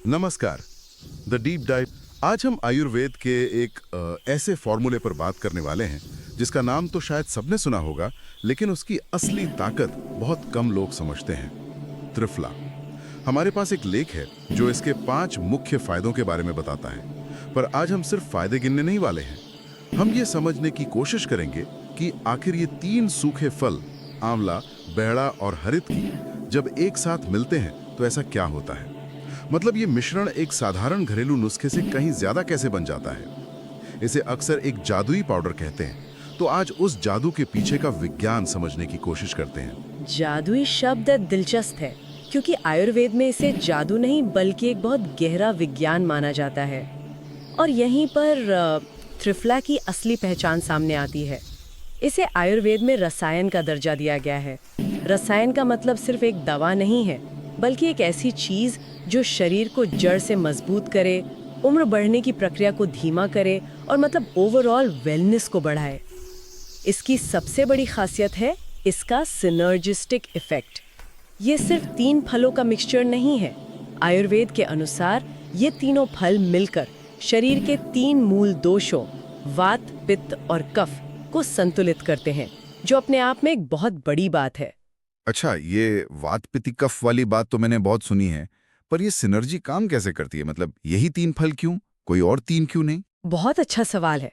नमस्कार। The deep dive. आज हम आयुर्वेद के एक ऐसे फॉर्मूले पर बात करने वाले हैं जिसका नाम तो शायद सबने सुना होगा, लेकिन उसकी असली ताकत बहुत कम लोग समझते हैं। त्रिफला। हमारे पास एक लेख है जो इसके 5 मुख्य फायदों के बारे में बताता है, पर आज हम सिर्फ फायदे गिनने नहीं वाले हैं। हम ये समझने की कोशिश करेंगे कि आखिर ये 3 सूखे फल, आंवला, बेहड़ा और हरित की, जब एक साथ मिलते हैं तो ऐसा क्या होता है। मतलब ये मिश्रण एक साधारण घरेलू नुस्खे से कहीं ज्यादा कैसे बन जाता है। इसे अक्सर एक जादुई पाउडर कहते हैं। तो आज उस जादू के पीछे का विज्ञान समझने की कोशिश करते हैं। जादुई शब्द दिलचस्प है क्योंकि आयुर्वेद में इसे जादू नहीं बल्कि एक बहुत गहरा विज्ञान माना जाता है। और यहीं पर त्रिफला की असली पहचान सामने आती है। इसे आयुर्वेद में रसायन का दर्जा दिया गया है। रसायन का मतलब सिर्फ एक दवा नहीं है, बल्कि एक ऐसी चीज जो शरीर को जड़ से मजबूत करे, उम्र बढ़ने की प्रक्रिया को धीमा करे और मतलब ओवरऑल वेलनेस को बढ़ाए। इसकी सबसे बड़ी खासियत है इसका सिनर्जिस्टिक इफेक्ट। ये सिर्फ 3 फलों का मिक्सचर नहीं है। आयुर्वेद के अनुसार ये तीनों फल मिलकर शरीर के 3 मूल दोषों वात, पित्त और कफ को संतुलित करते हैं, जो अपने आप में एक बहुत बड़ी बात है। अच्छा, ये वात पित्त कफ वाली बात तो मैंने बहुत सुनी है, पर ये सिनर्जी काम कैसे करती है? मतलब यही 3 फल क्यों, कोई और 3 क्यों नहीं? बहुत अच्छा सवाल है।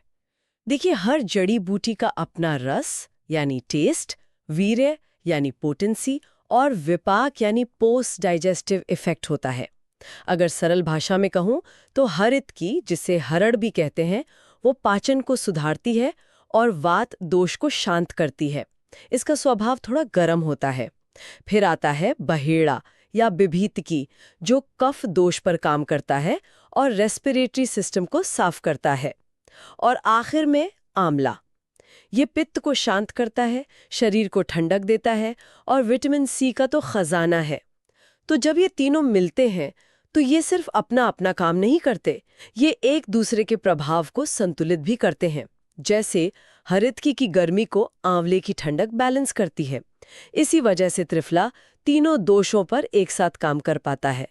देखिए, हर जड़ी बूटी का अपना रस यानी टेस्ट, वीर्य यानी पोटेंसी और विपाक यानी पोस्ट डाइजेस्टिव इफेक्ट होता है। अगर सरल भाषा में कहूँ तो हरित की, जिसे हरड़ भी कहते हैं, वो पाचन को सुधारती है और वात दोष को शांत करती है। इसका स्वभाव थोड़ा गर्म होता है। फिर आता है बहेड़ा या बिभीतिकी, जो कफ दोष पर काम करता है और रेस्पिरेटरी सिस्टम को साफ करता है। और आखिर में आंवला, ये पित्त को शांत करता है, शरीर को ठंडक देता है और विटामिन सी का तो खजाना है। तो जब ये तीनों मिलते हैं तो ये सिर्फ अपना अपना काम नहीं करते, ये एक दूसरे के प्रभाव को संतुलित भी करते हैं। जैसे हरितकी की गर्मी को आंवले की ठंडक बैलेंस करती है। इसी वजह से त्रिफला तीनों दोषों पर एक साथ काम कर पाता है।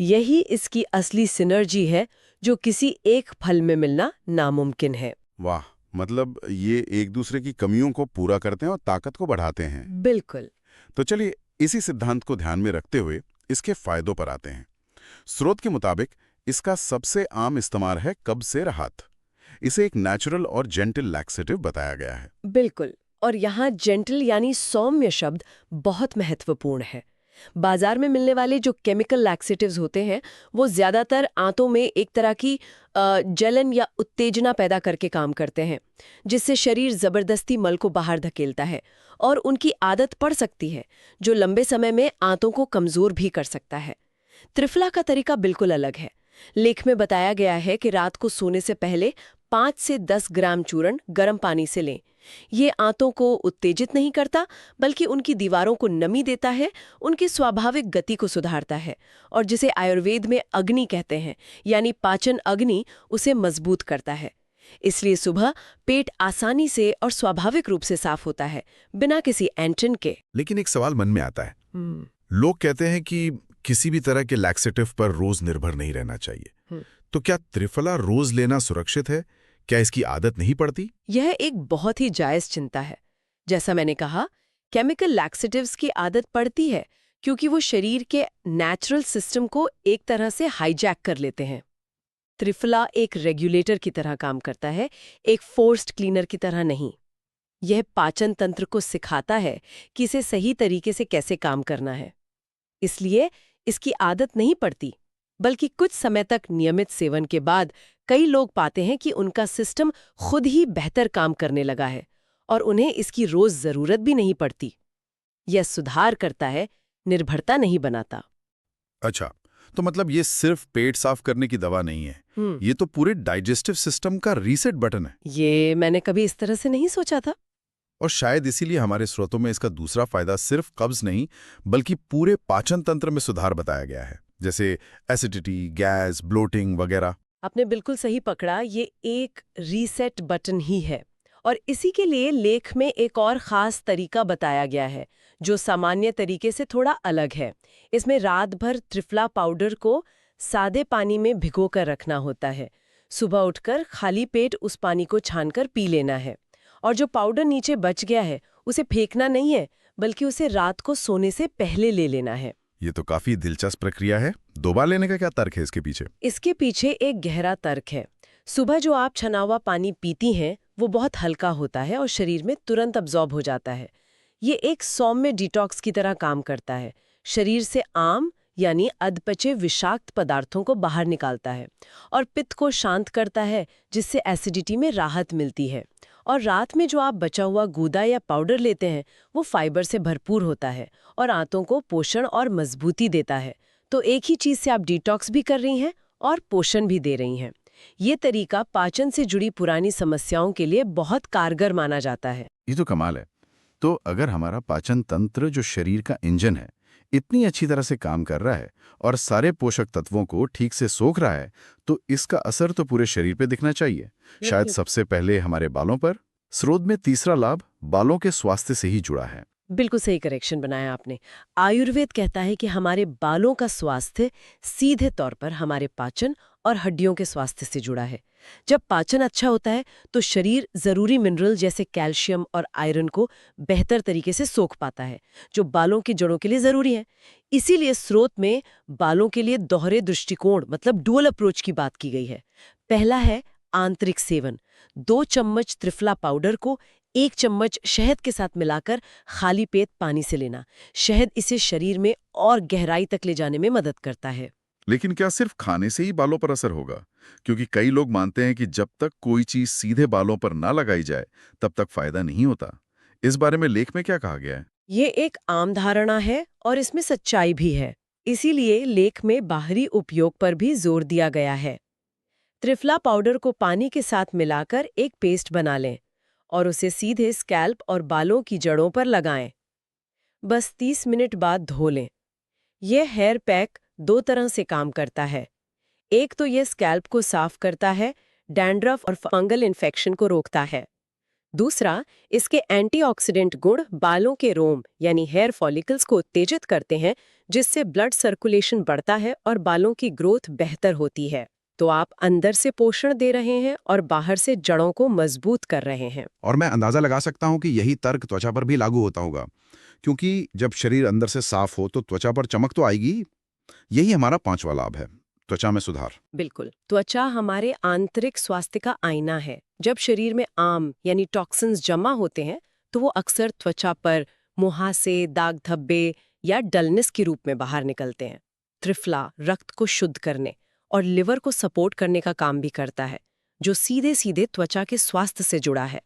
यही इसकी असली सिनर्जी है, जो किसी एक फल में मिलना नामुमकिन है। वाह, मतलब ये एक दूसरे की कमियों को पूरा करते हैं और ताकत को बढ़ाते हैं। बिल्कुल। तो चलिए इसी सिद्धांत को ध्यान में रखते हुए इसके फायदों पर आते हैं। स्रोत के मुताबिक इसका सबसे आम इस्तेमाल है कब्ज से राहत। इसे एक नेचुरल और जेंटल लैक्सेटिव बताया गया है। बिल्कुल। और यहाँ जेंटल यानी सौम्य शब्द बहुत महत्वपूर्ण है। बाजार में मिलने वाले जो केमिकल लैक्सेटिव्स होते हैं, वो ज्यादातर आंतों में एक तरह की जलन या उत्तेजना पैदा करके काम करते हैं, जिससे शरीर जबरदस्ती मल को बाहर धकेलता है और उनकी आदत पड़ सकती है, जो लंबे समय में आंतों को कमजोर भी कर सकता है। त्रिफला का तरीका बिल्कुल अलग है। लेख में बताया गया है कि रात को सोने से पहले 5 से 10 ग्राम चूर्ण गर्म पानी से लें। ये आंतों को उत्तेजित नहीं करता, बल्कि उनकी दीवारों को नमी देता है, उनकी स्वाभाविक गति को सुधारता है और जिसे आयुर्वेद में अग्नि कहते हैं, यानी पाचन अग्नि, उसे मजबूत करता है। इसलिए सुबह पेट आसानी से और स्वाभाविक रूप से साफ होता है, बिना किसी एंटन के। लेकिन एक सवाल मन में आता है। लोग कहते हैं कि किसी भी तरह के लैक्सेटिव पर रोज निर्भर नहीं रहना चाहिए। तो क्या त्रिफला रोज लेना सुरक्षित है? क्या इसकी आदत नहीं पड़ती? यह एक बहुत ही जायज चिंता है। जैसा मैंने कहा, केमिकल लैक्सेटिव्स की आदत पड़ती है क्योंकि वो शरीर के नेचुरल सिस्टम को एक तरह से हाईजैक कर लेते हैं। त्रिफला एक रेगुलेटर की तरह काम करता है, एक फोर्स्ड क्लीनर की तरह नहीं। यह पाचन तंत्र को सिखाता है कि इसे सही तरीके से कैसे काम करना है। इसलिए इसकी आदत नहीं पड़ती, बल्कि कुछ समय तक नियमित सेवन के बाद कई लोग पाते हैं कि उनका सिस्टम खुद ही बेहतर काम करने लगा है और उन्हें इसकी रोज जरूरत भी नहीं पड़ती। यह सुधार करता है, निर्भरता नहीं बनाता। अच्छा, तो मतलब ये सिर्फ पेट साफ करने की दवा नहीं है, ये तो पूरे डाइजेस्टिव सिस्टम का रीसेट बटन है। ये मैंने कभी इस तरह से नहीं सोचा था। और शायद इसीलिए हमारे स्रोतों में इसका दूसरा फायदा सिर्फ कब्ज नहीं, बल्कि पूरे पाचन तंत्र में सुधार बताया गया है, जैसे एसिडिटी, गैस, ब्लोटिंग वगैरह। आपने बिल्कुल सही पकड़ा, ये एक रीसेट बटन ही है। और इसी के लिए लेख में एक और खास तरीका बताया गया है, जो सामान्य तरीके से थोड़ा अलग है। इसमें रात भर त्रिफला पाउडर को सादे पानी में भिगोकर रखना होता है। सुबह उठकर खाली पेट उस पानी को छानकर पी लेना है। और जो पाउडर नीचे बच गया है उसे फेंकना नहीं है, बल्कि उसे रात को सोने से पहले ले लेना है। ये तो काफी दिलचस्प प्रक्रिया है। 2 बार लेने का क्या तर्क है इसके पीछे? इसके पीछे एक गहरा तर्क है। सुबह जो आप छना हुआ पानी पीती हैं वो बहुत हल्का होता है और शरीर में तुरंत अब्जॉर्ब हो जाता है। ये एक सौम्य डिटॉक्स की तरह काम करता है। शरीर से आम यानी अधपचे विषाक्त पदार्थों को बाहर निकालता है और पित्त को शांत करता है, जिससे एसिडिटी में राहत मिलती है। और रात में जो आप बचा हुआ गूदा या पाउडर लेते हैं वो फाइबर से भरपूर होता है और आंतों को पोषण और मजबूती देता है। तो एक ही चीज से आप डिटॉक्स भी कर रही हैं और पोषण भी दे रही हैं। ये तरीका पाचन से जुड़ी पुरानी समस्याओं के लिए बहुत कारगर माना जाता है। ये तो कमाल है। तो अगर हमारा पाचन तंत्र, जो शरीर का इंजन है, इतनी अच्छी तरह से काम कर रहा है और सारे पोषक तत्वों को ठीक से सोख रहा है, तो इसका असर तो पूरे शरीर पे दिखना चाहिए। शायद सबसे पहले हमारे बालों पर। स्रोत में तीसरा लाभ बालों के स्वास्थ्य से ही जुड़ा है। बिल्कुल सही करेक्शन बनाया आपने। आयुर्वेद कहता है कि हमारे बालों का स्वास्थ्य सीधे तौर पर हमारे पाचन और हड्डियों के स्वास्थ्य से जुड़ा है। जब पाचन अच्छा होता है तो शरीर जरूरी मिनरल जैसे कैल्शियम और आयरन को बेहतर तरीके से सोख पाता है, जो बालों की जड़ों के लिए जरूरी है। इसीलिए स्रोत में बालों के लिए दोहरे दृष्टिकोण मतलब डुअल अप्रोच की बात की गई है। पहला है आंतरिक सेवन। 2 चम्मच त्रिफला पाउडर को 1 चम्मच शहद के साथ मिलाकर खाली पेट पानी से लेना। शहद इसे शरीर में और गहराई तक ले जाने में मदद करता है। लेकिन क्या सिर्फ खाने से ही बालों पर असर होगा? क्योंकि कई लोग मानते हैं कि जब तक कोई चीज सीधे बालों पर ना लगाई जाए तब तक फायदा नहीं होता। इस बारे में लेख में क्या कहा गया है? ये एक आम धारणा है और इसमें सच्चाई भी है। इसीलिए लेख में बाहरी उपयोग पर भी जोर दिया गया है। त्रिफला पाउडर को पानी के साथ मिलाकर एक पेस्ट बना लें और उसे सीधे स्कैल्प और बालों की जड़ों पर लगाएं। बस 30 मिनट बाद धो लें। यह हेयर पैक 2 तरह से काम करता है। एक तो यह स्कैल्प को साफ करता है, डैंड्रफ और फंगल इन्फेक्शन को रोकता है। दूसरा, इसके एंटीऑक्सीडेंट गुण बालों के रोम यानी हेयर फॉलिकल्स को उत्तेजित करते हैं, जिससे ब्लड सर्कुलेशन बढ़ता है और बालों की ग्रोथ बेहतर होती है। तो आप अंदर से पोषण दे रहे हैं और बाहर से जड़ों को मजबूत कर रहे हैं। और मैं अंदाजा लगा सकता हूं कि यही तर्क त्वचा पर भी लागू होता होगा, क्योंकि जब शरीर अंदर से साफ हो तो त्वचा पर चमक तो आएगी। यही हमारा 5वां लाभ है, त्वचा में सुधार। बिल्कुल, त्वचा हमारे आंतरिक स्वास्थ्य का आईना है। जब शरीर में आम यानी टॉक्सिन्स जमा होते हैं तो वो अक्सर त्वचा पर मुहासे, दाग धब्बे या डलनेस के रूप में बाहर निकलते हैं। त्रिफला रक्त को शुद्ध करने और लिवर को सपोर्ट करने का काम भी करता है, जो सीधे सीधे त्वचा के स्वास्थ्य से जुड़ा है।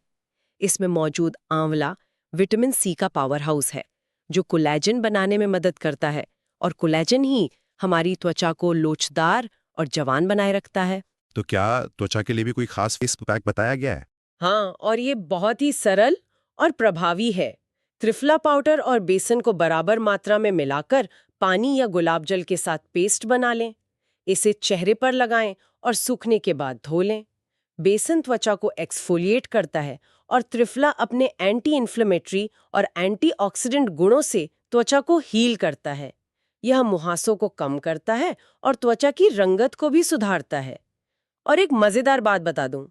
इसमें मौजूद आंवला विटामिन सी का पावर हाउस है, जो कोलेजन बनाने में मदद करता है, और कोलेजन ही हमारी त्वचा को लोचदार और जवान बनाए रखता है। तो क्या त्वचा के लिए भी कोई खास फेस पैक बताया गया है? हाँ, और ये बहुत ही सरल और प्रभावी है। त्रिफला पाउडर और बेसन को बराबर मात्रा में मिलाकर पानी या गुलाब जल के साथ पेस्ट बना लें। इसे चेहरे पर लगाएं और सूखने के बाद धो लें। बेसन त्वचा को एक्सफोलिएट करता है और त्रिफला अपने एंटी इन्फ्लेमेटरी और एंटीऑक्सीडेंट गुणों से त्वचा को हील करता है। यह मुहासों को कम करता है और त्वचा की रंगत को भी सुधारता है। और एक मजेदार बात बता दूं,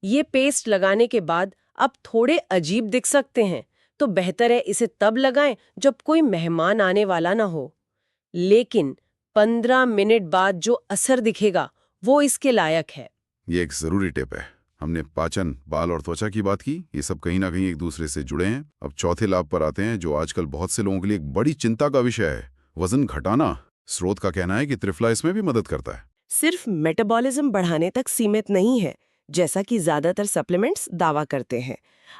ये पेस्ट लगाने के बाद आप थोड़े अजीब दिख सकते हैं, तो बेहतर है इसे तब लगाएं जब कोई मेहमान आने वाला ना हो। लेकिन 15 मिनट बाद जो असर दिखेगा वो इसके लायक है। ये एक जरूरी टिप है। हमने पाचन, बाल और त्वचा की बात की, ये सब कहीं ना कहीं एक दूसरे से जुड़े हैं। अब चौथे लाभ पर आते हैं, जो आजकल बहुत से लोगों के लिए एक बड़ी चिंता का विषय है, वजन घटाना। स्रोत का कहना है कि त्रिफला इसमें भी मदद करता है। सिर्फ मेटाबॉलिज्म बढ़ाने तक सीमित नहीं है, जैसा कि ज्यादातर सप्लीमेंट्स दावा करते हैं।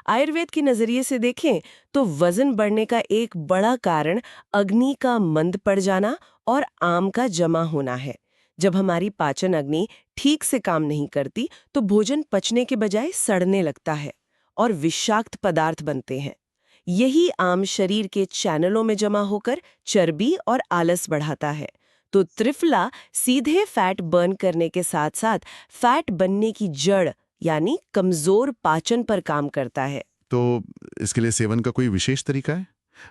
आयुर्वेद के नजरिए से देखें तो वजन बढ़ने का एक बड़ा कारण अग्नि का मंद पड़ जाना और आम का जमा होना है। जब हमारी पाचन अग्नि ठीक से काम नहीं करती तो भोजन पचने के बजाय सड़ने लगता है और विषाक्त पदार्थ बनते हैं। यही आम शरीर के चैनलों में जमा होकर चर्बी और आलस बढ़ाता है। तो त्रिफला सीधे फैट बर्न करने के साथ साथ फैट बनने की जड़ यानी कमजोर पाचन पर काम करता है। तो इसके लिए सेवन का कोई विशेष तरीका है?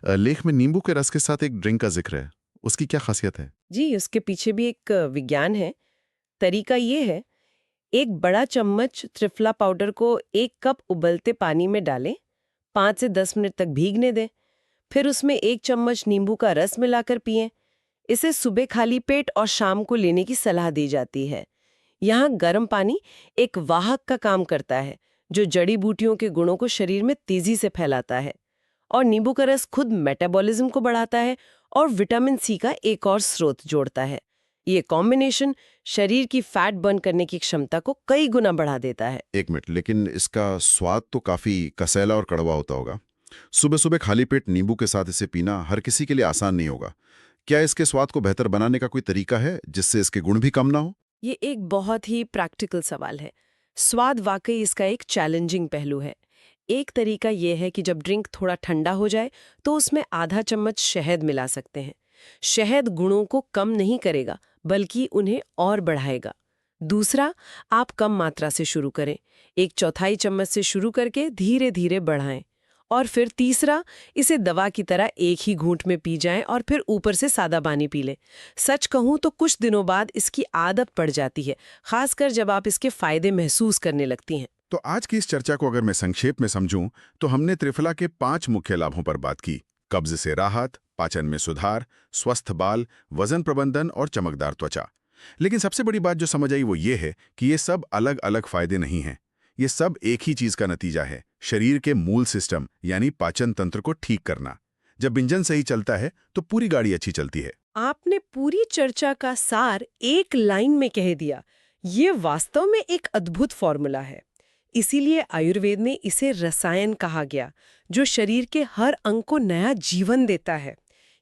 लेख में नींबू के रस के साथ एक ड्रिंक का जिक्र है, उसकी क्या खासियत है? जी, उसके पीछे भी एक विज्ञान है। तरीका ये है, एक बड़ा चम्मच त्रिफला पाउडर को 1 कप उबलते पानी में डालें, 5 से 10 मिनट तक भीगने दें। फिर उसमें 1 चम्मच नींबू का रस मिलाकर पिएं। इसे सुबह खाली पेट और शाम को लेने की सलाह दी जाती है। यहाँ गर्म पानी एक वाहक का काम करता है, जो जड़ी बूटियों के गुणों को शरीर में तेजी से फैलाता है। और नींबू का रस खुद मेटाबॉलिज्म को बढ़ाता है और विटामिन सी का एक और स्रोत जोड़ता है। ये कॉम्बिनेशन शरीर की फैट बर्न करने की क्षमता को कई गुना बढ़ा देता है। 1 मिनट, लेकिन इसका स्वाद तो काफी कसैला और कड़वा होता होगा। सुबह सुबह खाली पेट नींबू के साथ इसे पीना हर किसी के लिए आसान नहीं होगा। क्या इसके स्वाद को बेहतर बनाने का कोई तरीका है जिससे इसके गुण भी कम ना हो? ये एक बहुत ही प्रैक्टिकल सवाल है। स्वाद वाकई इसका एक चैलेंजिंग पहलू है। एक तरीका ये है कि जब ड्रिंक थोड़ा ठंडा हो जाए तो उसमें आधा चम्मच शहद मिला सकते हैं। शहद गुणों को कम नहीं करेगा, बल्कि उन्हें और बढ़ाएगा। दूसरा, आप कम मात्रा से शुरू करें, 1/4 चम्मच से शुरू करके धीरे धीरे बढ़ाएं। और फिर तीसरा, इसे दवा की तरह एक ही घूंट में पी जाएं और फिर ऊपर से सादा पानी पी लें। सच कहूं तो कुछ दिनों बाद इसकी आदत पड़ जाती है, खासकर जब आप इसके फायदे महसूस करने लगती हैं। तो आज की इस चर्चा को अगर मैं संक्षेप में समझूं, तो हमने त्रिफला के 5 मुख्य लाभों पर बात की। कब्ज से राहत, पाचन में सुधार, स्वस्थ बाल, वजन प्रबंधन और चमकदार त्वचा। लेकिन सबसे बड़ी बात जो समझ आई वो ये है कि ये सब अलग अलग फायदे नहीं हैं। ये सब एक ही चीज का नतीजा है, शरीर के मूल सिस्टम यानी पाचन तंत्र को ठीक करना। जब इंजन सही चलता है तो पूरी गाड़ी अच्छी चलती है। आपने पूरी चर्चा का सार एक लाइन में कह दिया। ये वास्तव में एक अद्भुत फॉर्मूला है। इसीलिए आयुर्वेद में इसे रसायन कहा गया, जो शरीर के हर अंग को नया जीवन देता है।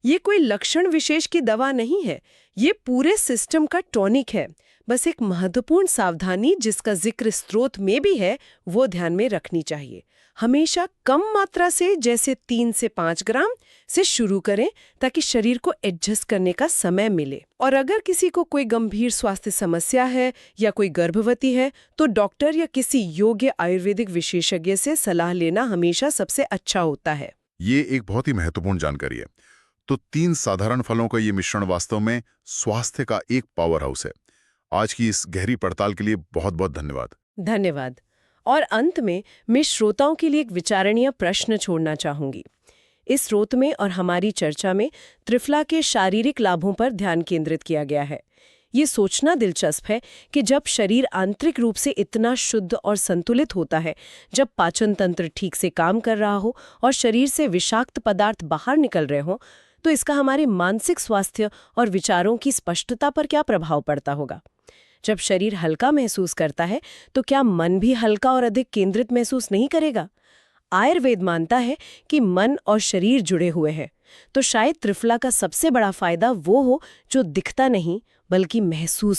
ये कोई लक्षण विशेष की दवा नहीं है, ये पूरे सिस्टम का टॉनिक है। बस एक महत्वपूर्ण सावधानी जिसका जिक्र स्रोत में भी है, वो ध्यान में रखनी चाहिए। हमेशा कम मात्रा से, जैसे 3 से 5 ग्राम से शुरू करें, ताकि शरीर को एडजस्ट करने का समय मिले। और अगर किसी को कोई गंभीर स्वास्थ्य समस्या है या कोई गर्भवती है, तो डॉक्टर या किसी योग्य आयुर्वेदिक विशेषज्ञ से सलाह लेना हमेशा सबसे अच्छा होता है। ये एक बहुत ही महत्वपूर्ण जानकारी है। तो 3 साधारण फलों का ये मिश्रण वास्तव में स्वास्थ्य का एक पावर हाउस है। आज की इस गहरी पड़ताल के लिए बहुत बहुत धन्यवाद। धन्यवाद। और अंत में मैं श्रोताओं के लिए एक विचारणीय प्रश्न छोड़ना चाहूंगी। इस स्रोत में और हमारी चर्चा में त्रिफला के शारीरिक लाभों पर ध्यान केंद्रित किया गया है। ये सोचना दिलचस्प है कि जब शरीर आंतरिक रूप से इतना शुद्ध और संतुलित होता है, जब पाचन तंत्र ठीक से काम कर रहा हो और शरीर से विषाक्त पदार्थ बाहर निकल रहे हों, तो इसका हमारे मानसिक स्वास्थ्य और विचारों की स्पष्टता पर क्या प्रभाव पड़ता होगा। जब शरीर हल्का महसूस करता है, तो क्या मन भी हल्का और अधिक केंद्रित महसूस नहीं करेगा? आयुर्वेद मानता है कि मन और शरीर जुड़े हुए हैं, तो शायद त्रिफला का सबसे बड़ा फायदा वो हो जो दिखता नहीं बल्कि महसूस